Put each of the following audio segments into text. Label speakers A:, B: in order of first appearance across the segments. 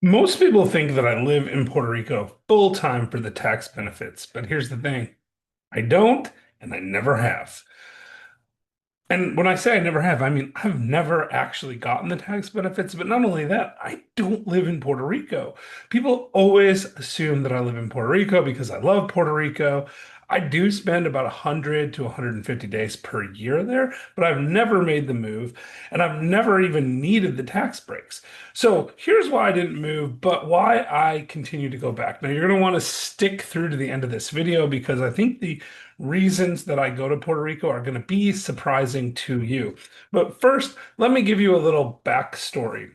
A: Most people think that I live in Puerto Rico full time for the tax benefits, but here's the thing. I don't, and I never have. And when I say I never have, I mean I've never actually gotten the tax benefits, but not only that, I don't live in Puerto Rico. People always assume that I live in Puerto Rico because I love Puerto Rico. I do spend about 100 to 150 days per year there, but I've never made the move and I've never even needed the tax breaks. So here's why I didn't move, but why I continue to go back. Now you're going to want to stick through to the end of this video because I think the reasons that I go to Puerto Rico are going to be surprising to you. But first, let me give you a little backstory.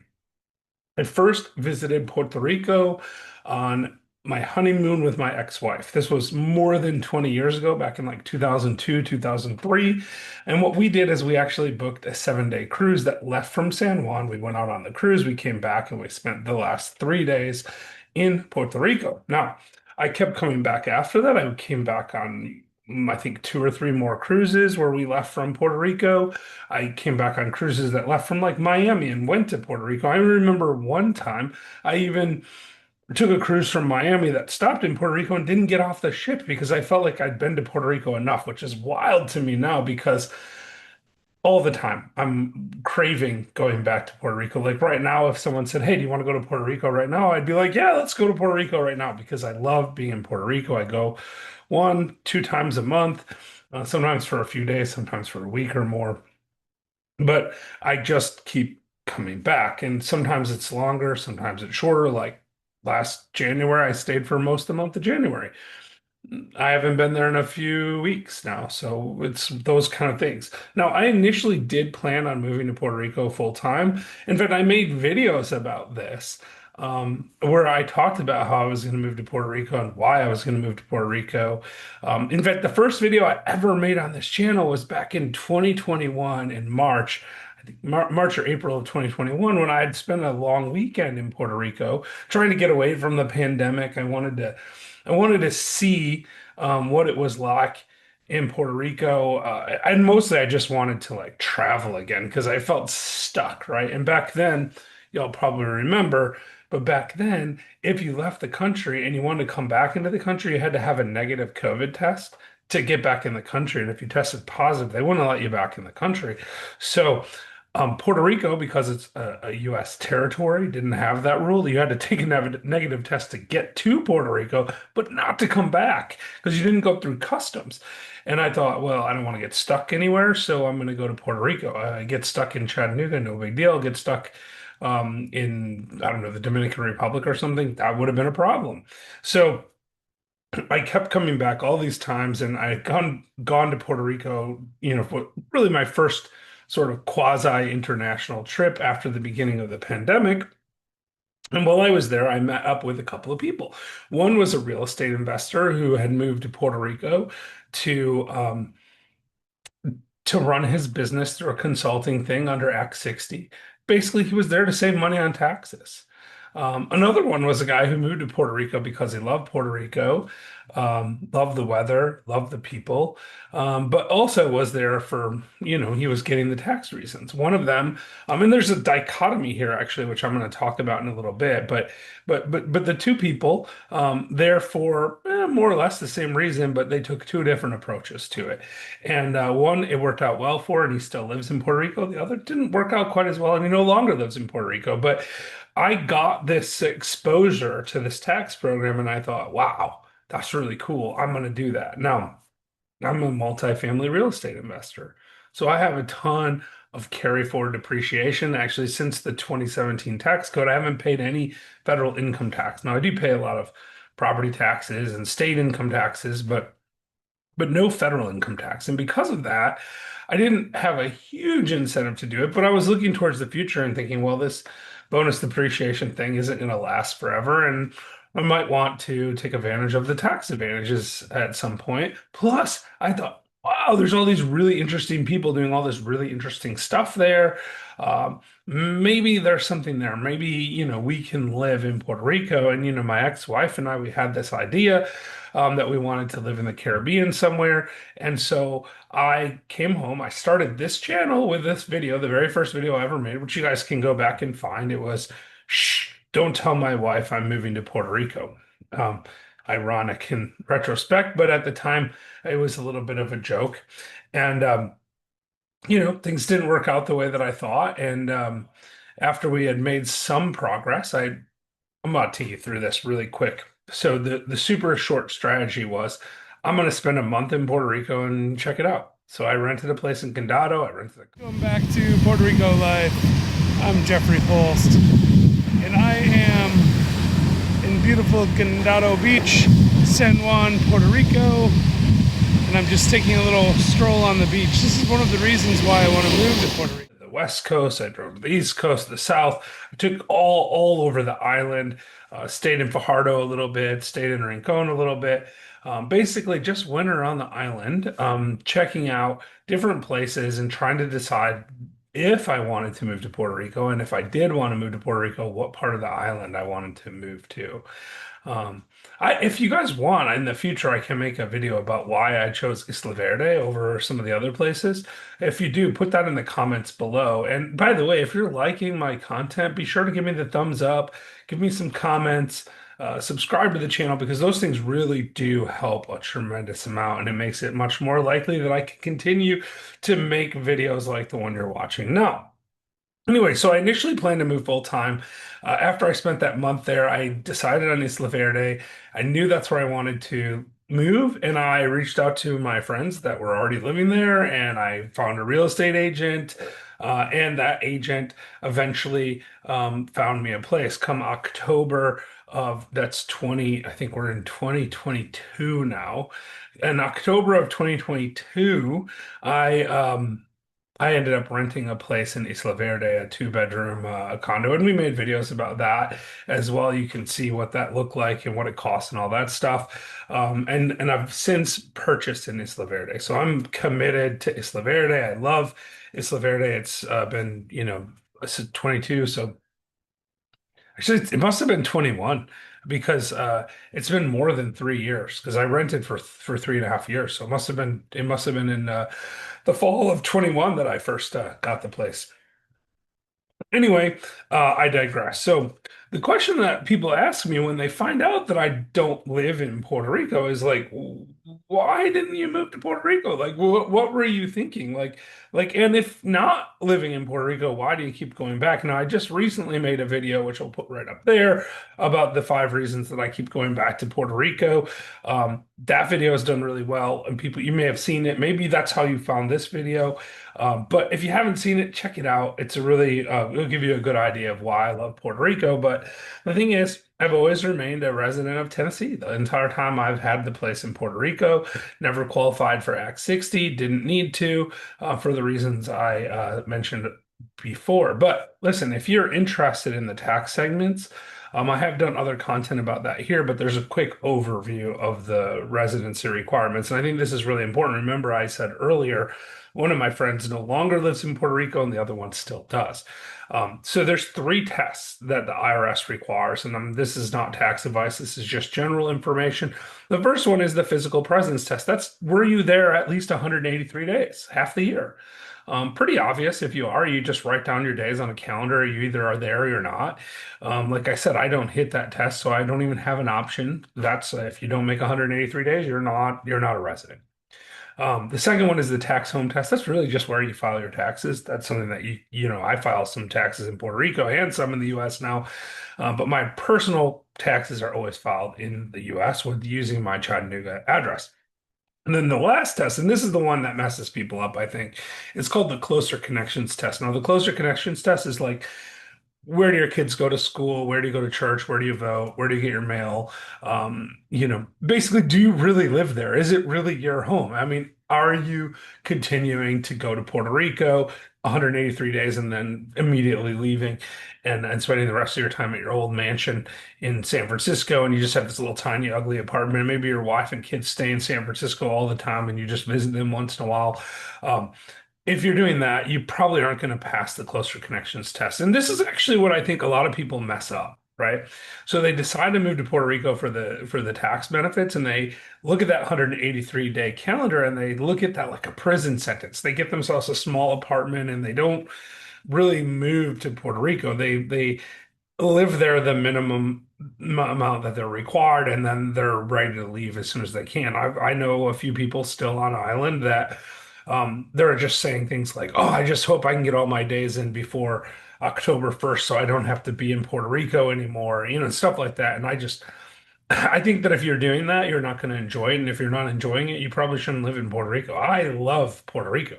A: I first visited Puerto Rico on my honeymoon with my ex-wife. This was more than 20 years ago, back in like 2002, 2003. And what we did is we actually booked a 7-day cruise that left from San Juan. We went out on the cruise, we came back, and we spent the last 3 days in Puerto Rico. Now, I kept coming back after that. I came back on I think two or three more cruises where we left from Puerto Rico. I came back on cruises that left from like Miami and went to Puerto Rico. I remember one time I even took a cruise from Miami that stopped in Puerto Rico and didn't get off the ship because I felt like I'd been to Puerto Rico enough, which is wild to me now because all the time I'm craving going back to Puerto Rico. Like right now, if someone said, "Hey, do you want to go to Puerto Rico right now?" I'd be like, "Yeah, let's go to Puerto Rico right now," because I love being in Puerto Rico. I go one, two times a month, sometimes for a few days, sometimes for a week or more. But I just keep coming back. And sometimes it's longer, sometimes it's shorter. Like last January, I stayed for most of the month of January. I haven't been there in a few weeks now, so it's those kind of things. Now, I initially did plan on moving to Puerto Rico full time. In fact, I made videos about this, where I talked about how I was going to move to Puerto Rico and why I was going to move to Puerto Rico. In fact, the first video I ever made on this channel was back in 2021 in March. I think March or April of 2021, when I had spent a long weekend in Puerto Rico trying to get away from the pandemic. I wanted to see what it was like in Puerto Rico. And mostly I just wanted to like travel again because I felt stuck, right? And back then, y'all probably remember, but back then, if you left the country and you wanted to come back into the country, you had to have a negative COVID test to get back in the country. And if you tested positive, they wouldn't let you back in the country. So Puerto Rico, because it's a U.S. territory, didn't have that rule. You had to take a negative test to get to Puerto Rico, but not to come back because you didn't go through customs. And I thought, well, I don't want to get stuck anywhere, so I'm going to go to Puerto Rico. I get stuck in Chattanooga, no big deal. Get stuck in, I don't know, the Dominican Republic or something, that would have been a problem. So I kept coming back all these times, and I had gone to Puerto Rico, for really my first sort of quasi international trip after the beginning of the pandemic. And while I was there, I met up with a couple of people. One was a real estate investor who had moved to Puerto Rico to to run his business through a consulting thing under Act 60. Basically, he was there to save money on taxes. Another one was a guy who moved to Puerto Rico because he loved Puerto Rico, loved the weather, loved the people, but also was there for, he was getting the tax reasons. One of them, and there's a dichotomy here actually, which I'm going to talk about in a little bit, but the two people, there for more or less the same reason, but they took two different approaches to it. And one, it worked out well for, and he still lives in Puerto Rico. The other didn't work out quite as well, and he no longer lives in Puerto Rico. But I got this exposure to this tax program, and I thought, wow, that's really cool. I'm going to do that. Now, I'm a multifamily real estate investor. So I have a ton of carry forward depreciation. Actually, since the 2017 tax code, I haven't paid any federal income tax. Now, I do pay a lot of property taxes and state income taxes, but no federal income tax. And because of that, I didn't have a huge incentive to do it, but I was looking towards the future and thinking, well, this bonus depreciation thing isn't going to last forever. And I might want to take advantage of the tax advantages at some point. Plus, I thought, wow, there's all these really interesting people doing all this really interesting stuff there. Maybe there's something there. Maybe, we can live in Puerto Rico. And, my ex-wife and I, we had this idea that we wanted to live in the Caribbean somewhere. And so I came home. I started this channel with this video, the very first video I ever made, which you guys can go back and find. It was, shh, don't tell my wife I'm moving to Puerto Rico. Um, Ironic in retrospect, but at the time it was a little bit of a joke. And things didn't work out the way that I thought. And after we had made some progress, I'm gonna take you through this really quick. So the super short strategy was I'm gonna spend a month in Puerto Rico and check it out. So I rented a place in Condado. Going back to Puerto Rico life. I'm Jeffrey Holst, and I am in beautiful Condado Beach, San Juan, Puerto Rico. And I'm just taking a little stroll on the beach. This is one of the reasons why I want to move to Puerto Rico. The West Coast, I drove to the East Coast, the South. I took all over the island. Stayed in Fajardo a little bit, stayed in Rincon a little bit. Basically, just went around the island, checking out different places and trying to decide if I wanted to move to Puerto Rico, and if I did want to move to Puerto Rico, what part of the island I wanted to move to. Um, if you guys want, in the future, I can make a video about why I chose Isla Verde over some of the other places. If you do, put that in the comments below. And by the way, if you're liking my content, be sure to give me the thumbs up, give me some comments, subscribe to the channel because those things really do help a tremendous amount, and it makes it much more likely that I can continue to make videos like the one you're watching now. Anyway, so I initially planned to move full time. After I spent that month there, I decided on Isla Verde. I knew that's where I wanted to move, and I reached out to my friends that were already living there, and I found a real estate agent. And that agent eventually found me a place. Come October of that's 20, I think we're in 2022 now. In October of 2022, I I ended up renting a place in Isla Verde, a two-bedroom condo, and we made videos about that as well. You can see what that looked like and what it costs and all that stuff. And I've since purchased in Isla Verde, so I'm committed to Isla Verde. I love Isla Verde. It's been, it's 22, so actually it must have been 21 because it's been more than 3 years because I rented for 3.5 years. So it must have been in the fall of 21 that I first got the place. Anyway, I digress. So the question that people ask me when they find out that I don't live in Puerto Rico is like, why didn't you move to Puerto Rico? Like, what were you thinking? And if not living in Puerto Rico, why do you keep going back? Now, I just recently made a video, which I'll put right up there, about the 5 reasons that I keep going back to Puerto Rico. That video has done really well, and people, you may have seen it. Maybe that's how you found this video. But if you haven't seen it, check it out. It's a really, it'll give you a good idea of why I love Puerto Rico. But the thing is, I've always remained a resident of Tennessee. The entire time I've had the place in Puerto Rico, never qualified for Act 60, didn't need to, for the reasons I mentioned before. But listen, if you're interested in the tax segments, I have done other content about that here, but there's a quick overview of the residency requirements. And I think this is really important. Remember, I said earlier, one of my friends no longer lives in Puerto Rico and the other one still does. So there's 3 tests that the IRS requires, and this is not tax advice. This is just general information. The first one is the physical presence test. That's were you there at least 183 days, half the year. Pretty obvious if you are. You just write down your days on a calendar. You either are there or you're not. Like I said, I don't hit that test, so I don't even have an option. That's if you don't make 183 days, you're not a resident. The second one is the tax home test. That's really just where you file your taxes. That's something that I file some taxes in Puerto Rico and some in the U.S. now, but my personal taxes are always filed in the U.S. with using my Chattanooga address. And then the last test, and this is the one that messes people up, I think, it's called the closer connections test. Now, the closer connections test is like, where do your kids go to school? Where do you go to church? Where do you vote? Where do you get your mail? Basically, do you really live there? Is it really your home? I mean, are you continuing to go to Puerto Rico 183 days and then immediately leaving and spending the rest of your time at your old mansion in San Francisco, and you just have this little tiny ugly apartment? Maybe your wife and kids stay in San Francisco all the time and you just visit them once in a while. Um, if you're doing that, you probably aren't going to pass the closer connections test. And this is actually what I think a lot of people mess up, right? So they decide to move to Puerto Rico for the tax benefits, and they look at that 183-day calendar and they look at that like a prison sentence. They get themselves a small apartment and they don't really move to Puerto Rico. They live there the minimum amount that they're required, and then they're ready to leave as soon as they can. I know a few people still on island that they're just saying things like, "Oh, I just hope I can get all my days in before October 1st, so I don't have to be in Puerto Rico anymore," stuff like that. And I think that if you're doing that, you're not going to enjoy it. And if you're not enjoying it, you probably shouldn't live in Puerto Rico. I love Puerto Rico.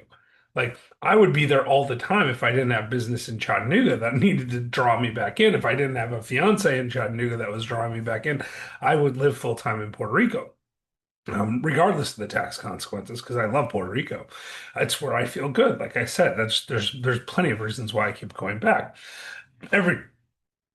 A: Like, I would be there all the time if I didn't have business in Chattanooga that needed to draw me back in. If I didn't have a fiance in Chattanooga that was drawing me back in, I would live full time in Puerto Rico, regardless of the tax consequences, because I love Puerto Rico. It's where I feel good. Like I said, there's plenty of reasons why I keep going back. Every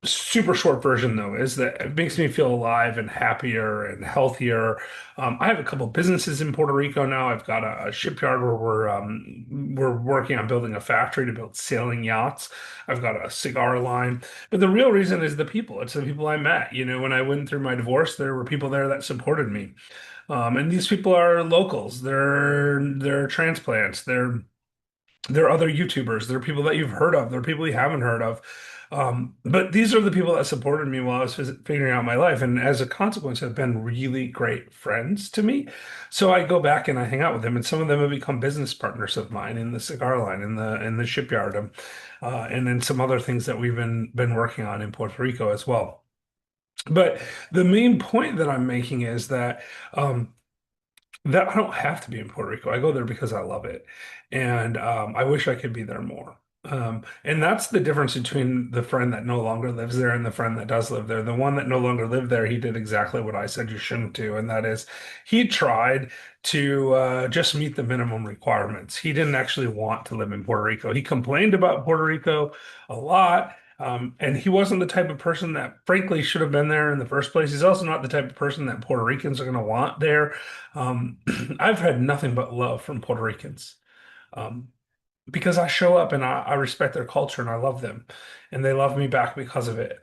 A: super short version though is that it makes me feel alive and happier and healthier. I have a couple businesses in Puerto Rico now. I've got a shipyard where we're working on building a factory to build sailing yachts. I've got a cigar line, but the real reason is the people. It's the people I met. When I went through my divorce, there were people there that supported me, and these people are locals. They're transplants. They're other YouTubers. They're people that you've heard of. They're people you haven't heard of. But these are the people that supported me while I was figuring out my life, and as a consequence, have been really great friends to me. So I go back and I hang out with them, and some of them have become business partners of mine in the cigar line, in the shipyard, and then some other things that we've been working on in Puerto Rico as well. But the main point that I'm making is that I don't have to be in Puerto Rico. I go there because I love it. And I wish I could be there more. And that's the difference between the friend that no longer lives there and the friend that does live there. The one that no longer lived there, he did exactly what I said you shouldn't do. And that is, he tried to just meet the minimum requirements. He didn't actually want to live in Puerto Rico. He complained about Puerto Rico a lot. And he wasn't the type of person that, frankly, should have been there in the first place. He's also not the type of person that Puerto Ricans are going to want there. Um, I've had nothing but love from Puerto Ricans, um, because I show up and I respect their culture and I love them, and they love me back because of it.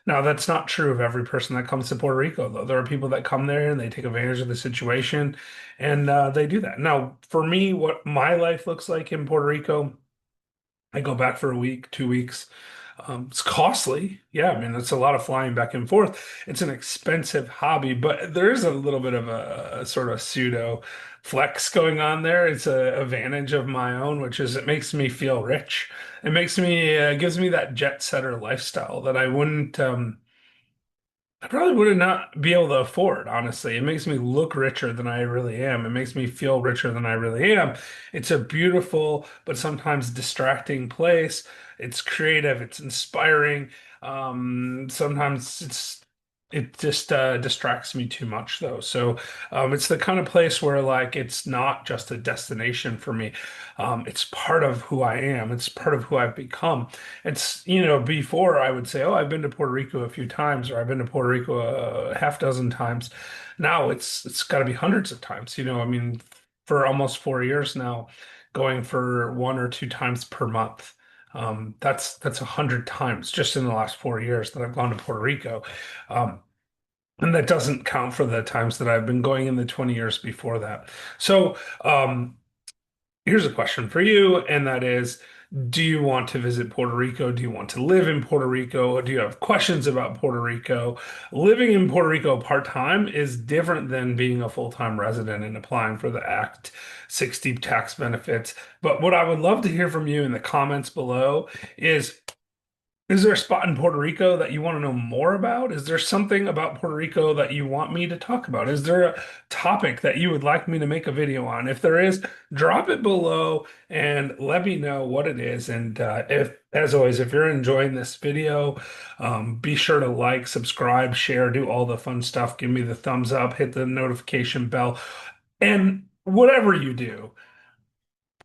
A: Now, that's not true of every person that comes to Puerto Rico, though. There are people that come there and they take advantage of the situation, and they do that. Now, for me, what my life looks like in Puerto Rico, I go back for a week, 2 weeks. It's costly. Yeah, I mean, it's a lot of flying back and forth. It's an expensive hobby, but there is a little bit of a sort of pseudo flex going on there. It's a advantage of my own, which is it makes me feel rich. It makes me, gives me that jet setter lifestyle that I probably would not be able to afford, honestly. It makes me look richer than I really am. It makes me feel richer than I really am. It's a beautiful, but sometimes distracting place. It's creative, it's inspiring. Sometimes it just distracts me too much though. So it's the kind of place where like it's not just a destination for me. It's part of who I am. It's part of who I've become. Before I would say, oh, I've been to Puerto Rico a few times, or I've been to Puerto Rico a half dozen times. Now it's got to be hundreds of times. I mean, for almost 4 years now, going for 1 or 2 times per month. That's 100 times just in the last 4 years that I've gone to Puerto Rico. Um, and that doesn't count for the times that I've been going in the 20 years before that. So, here's a question for you, and that is, do you want to visit Puerto Rico? Do you want to live in Puerto Rico? Do you have questions about Puerto Rico? Living in Puerto Rico part-time is different than being a full-time resident and applying for the Act 60 tax benefits. But what I would love to hear from you in the comments below is there a spot in Puerto Rico that you want to know more about? Is there something about Puerto Rico that you want me to talk about? Is there a topic that you would like me to make a video on? If there is, drop it below and let me know what it is. And as always, if you're enjoying this video, be sure to like, subscribe, share, do all the fun stuff. Give me the thumbs up, hit the notification bell, and whatever you do,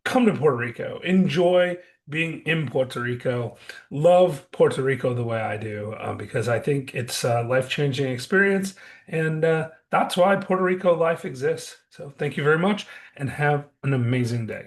A: come to Puerto Rico. Enjoy being in Puerto Rico. Love Puerto Rico the way I do, because I think it's a life-changing experience, and that's why Puerto Rico life exists. So thank you very much, and have an amazing day.